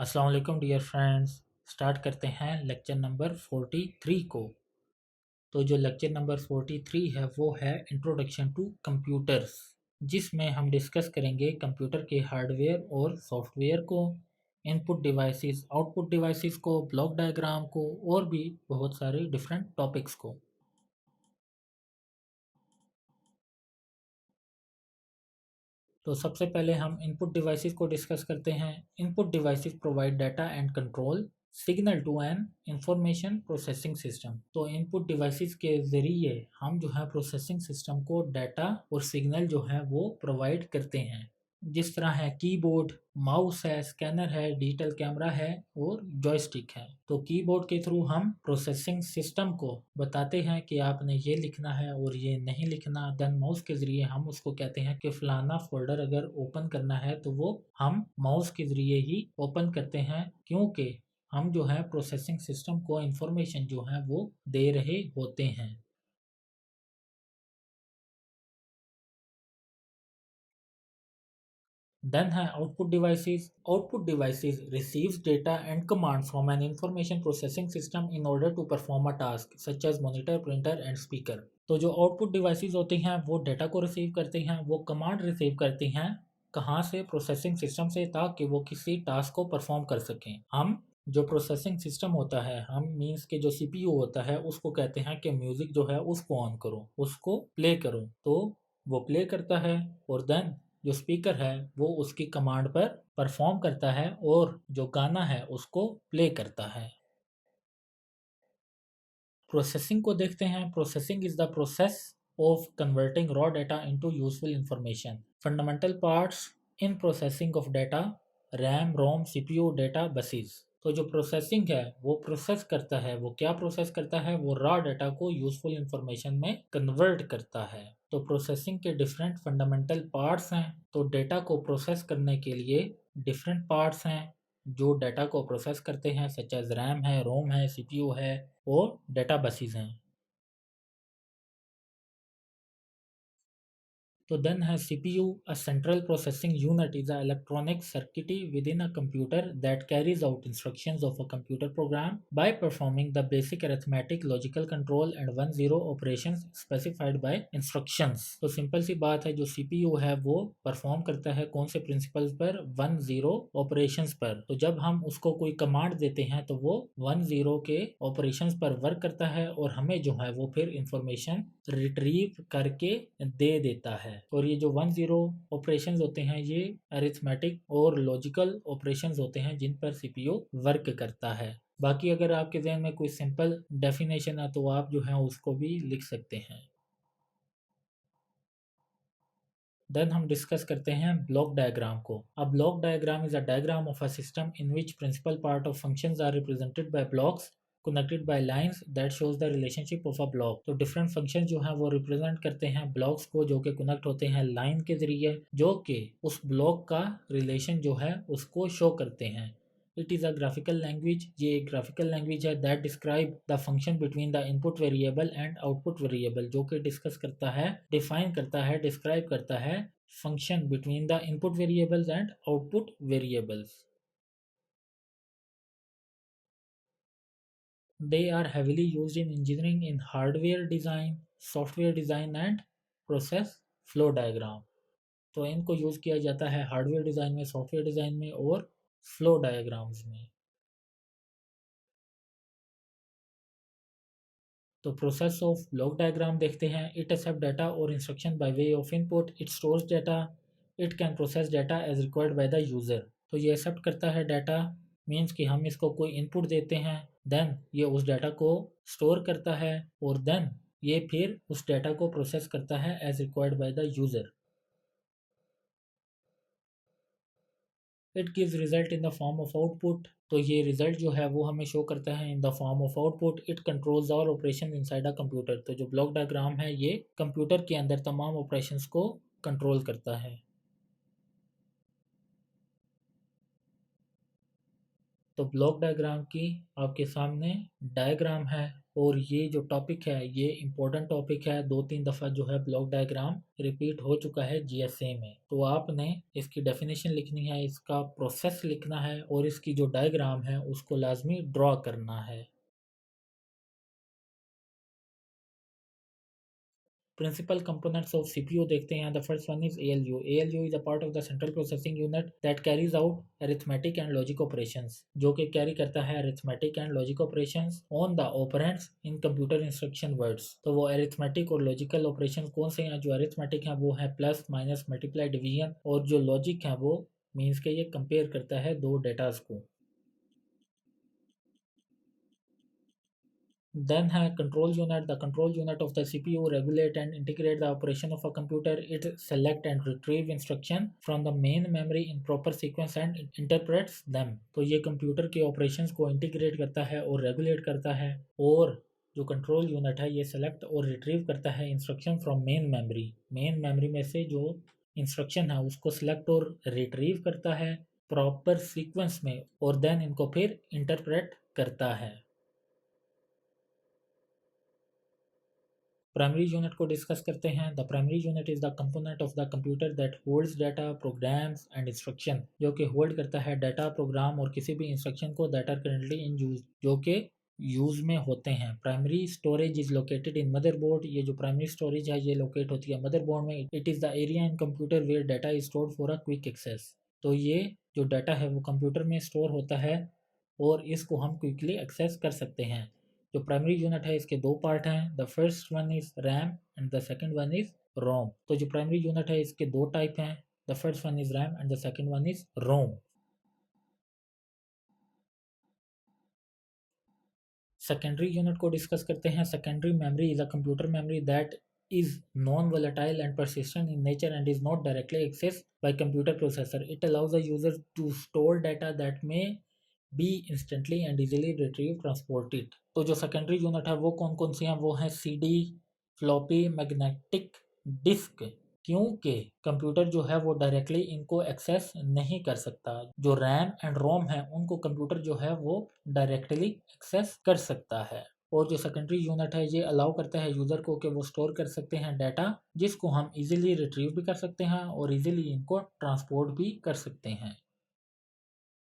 अस्सलाम वालेकुम dear friends. Start करते हैं लेक्चर नंबर 43 को। तो जो लेक्चर नंबर 43 है वो है इंट्रोडक्शन टू कंप्यूटर्स, जिसमें हम डिस्कस करेंगे कंप्यूटर के हार्डवेयर और सॉफ्टवेयर को, इनपुट डिवाइसेस, आउटपुट डिवाइसेस को, ब्लॉक डायग्राम को और भी बहुत सारे डिफरेंट टॉपिक्स को। तो सबसे पहले हम इनपुट डिवाइसेस को डिस्कस करते हैं। Input devices provide data and control signal to an information processing system. तो इनपुट डिवाइसेस के ज़रिए हम जो है प्रोसेसिंग सिस्टम को डाटा और सिग्नल जो है वो प्रोवाइड करते हैं। जिस तरह है कीबोर्ड, माउस है, स्कैनर है, डिजिटल कैमरा है और जॉयस्टिक है। तो कीबोर्ड के थ्रू हम प्रोसेसिंग सिस्टम को बताते हैं कि आपने ये लिखना है और ये नहीं लिखना। देन माउस के ज़रिए हम उसको कहते हैं कि फ़लाना फ़ोल्डर अगर ओपन करना है तो वो हम माउस के ज़रिए ही ओपन करते हैं, क्योंकि हम जो है प्रोसेसिंग सिस्टम को इंफॉर्मेशन जो है वो दे रहे होते हैं। Then है output devices. Output devices receives data and commands from an information processing system in order to perform a task such as monitor, printer and speaker. तो जो आउटपुट डिवाइसेस होते हैं वो डाटा को रिसीव करते हैं, वो कमांड रिसीव करते हैं। कहाँ से? प्रोसेसिंग सिस्टम से, ताकि वो किसी टास्क को परफॉर्म कर सकें। हम जो प्रोसेसिंग सिस्टम होता है, हम मीन्स के जो सीपीयू होता है उसको कहते हैं कि म्यूज़िक जो है उसको ऑन करो, उसको प्ले करो। तो वो प्ले करता है और देन जो स्पीकर है वो उसकी कमांड पर परफॉर्म करता है और जो गाना है उसको प्ले करता है। प्रोसेसिंग को देखते हैं। Processing is the process of converting raw data into useful information. Fundamental parts in processing of data: RAM, ROM, CPU, data buses. तो जो प्रोसेसिंग है वो प्रोसेस करता है, वो क्या प्रोसेस करता है? वो रॉ डाटा को यूजफुल इंफॉर्मेशन में कन्वर्ट करता है। तो प्रोसेसिंग के डिफरेंट फंडामेंटल पार्ट्स हैं। तो डेटा को प्रोसेस करने के लिए डिफरेंट पार्ट्स हैं जो डाटा को प्रोसेस करते हैं, सच एज रैम है, रोम है, सीपीयू है और डेटा बसेस हैं। तो देन है CPU, a central processing unit is an electronic circuitry within a computer that carries out instructions of a computer program by performing the basic arithmetic, logical control and 1-0 operations specified by instructions। तो simple सी बात है, जो CPU है वो perform करता है कौन से प्रिंसिपल्स पर? 1-0 ऑपरेशंस पर। तो जब हम उसको कोई कमांड देते हैं तो वो 1-0 के ऑपरेशंस पर वर्क करता है और हमें जो है वो फिर इंफॉर्मेशन रिट्रीव करके दे देता है। और ये जो 1-0 ऑपरेशंस होते हैं ये अरिथमेटिक और लॉजिकल ऑपरेशंस होते हैं जिन पर सीपीयू वर्क करता है। बाकी अगर आपके जहन में कोई सिंपल डेफिनेशन है तो आप जो है उसको भी लिख सकते हैं। देन हम डिस्कस करते हैं ब्लॉक डायग्राम को। A block diagram is a diagram of a system in which principal part of functions are represented by blocks connected by lines that shows the relationship of a block। तो different function जो हैं वो represent करते हैं blocks को, जो कि connect होते हैं लाइन के जरिए, जो कि उस ब्लॉक का रिलेशन जो है उसको शो करते हैं। It is a graphical language. ये एक ग्राफिकल लैंग्वेज है that describe the function between the input variable and output variable, जो कि डिस्कस करता है, डिफाइन करता है, डिस्क्राइब करता है function between the input variables and output variables. They are heavily used in engineering in hardware design, software design and process flow diagram। तो इनको यूज़ किया जाता है हार्डवेयर डिज़ाइन में, सॉफ्टवेयर डिज़ाइन में और फ्लो डायग्राम्स में। तो प्रोसेस ऑफ ब्लॉक डायग्राम देखते हैं। इट एक्सेप्ट डाटा और instruction by way of input, it stores data, it can process data as required by the user. तो ये एक्सेप्ट करता है डाटा, मीन्स कि हम इसको कोई इनपुट देते हैं, देन ये उस डाटा को स्टोर करता है और देन ये फिर उस डाटा को प्रोसेस करता है as required by the user. It gives result in the form of output. तो ये रिजल्ट जो है वो हमें शो करता है इन the form of output. It controls all operation inside a computer. तो जो ब्लॉक डायग्राम है ये कंप्यूटर के अंदर तमाम ऑपरेशंस को कंट्रोल करता है। तो ब्लॉक डायग्राम की आपके सामने डायग्राम है और ये जो टॉपिक है ये इम्पोर्टेंट टॉपिक है, 2-3 दफ़ा जो है ब्लॉक डायग्राम रिपीट हो चुका है जीएसए में। तो आपने इसकी डेफिनेशन लिखनी है, इसका प्रोसेस लिखना है और इसकी जो डायग्राम है उसको लाजमी ड्रॉ करना है। Principal components of CPU देखते हैं। The first one is ALU. ALU is a part of the central processing unit that carries out arithmetic and logic operations, जो कि carry करता है arithmetic and logic operations on the operands in computer instruction words। तो वो arithmetic और logical operations कौन से हैं? जो arithmetic हैं वो है प्लस माइनस मल्टीप्लाई डिवीजन, और जो logic हैं वो मीन्स के ये कंपेयर करता है दो डेटाज को। Then have control unit. The control unit of the CPU regulate and integrate the operation of a computer. It select and retrieve instruction from the main memory in proper sequence and interprets them. तो ये computer के operations को integrate करता है और regulate करता है, और जो control unit है ये select और retrieve करता है instruction from main memory। main memory में से जो instruction है उसको select और retrieve करता है proper sequence में, और then इनको फिर interpret करता है। प्राइमरी यूनिट को डिस्कस करते हैं। The primary unit is the component of the computer that holds data, programs and instruction, जो कि होल्ड करता है डाटा, प्रोग्राम और किसी भी इंस्ट्रक्शन को that are currently in use, जो कि यूज में होते हैं। Primary storage is located in motherboard. ये जो प्राइमरी स्टोरेज है ये लोकेट होती है मदरबोर्ड में। It is the area in computer where data is stored for a quick access. तो ये जो डाटा है वो कंप्यूटर में स्टोर होता है और इसको हम क्विकली एक्सेस कर सकते हैं। जो प्राइमरी यूनिट है इसके दो पार्ट हैं। The first one is RAM and the second one is ROM. तो जो प्राइमरी यूनिट है इसके दो टाइप हैं। The first one is RAM and the second one is ROM. Secondary unit को डिस्कस करते हैं। Secondary memory is a computer memory that is non-volatile and persistent in nature and is not directly accessed by computer processor. It allows the user to store data that may be instantly and easily retrieved, transported। तो जो secondary unit है वो कौन कौन सी हैं? वो है CD, floppy, magnetic disk. क्योंकि कंप्यूटर जो है वो डायरेक्टली इनको एक्सेस नहीं कर सकता। जो रैम एंड रोम है उनको कंप्यूटर जो है वो डायरेक्टली एक्सेस कर सकता है। और जो सेकेंडरी यूनिट है ये अलाउ करता है यूज़र को कि वो स्टोर कर सकते हैं डाटा, जिसको हम इजीली रिट्रीव भी कर सकते हैं और इजीली इनको ट्रांसपोर्ट भी कर सकते हैं।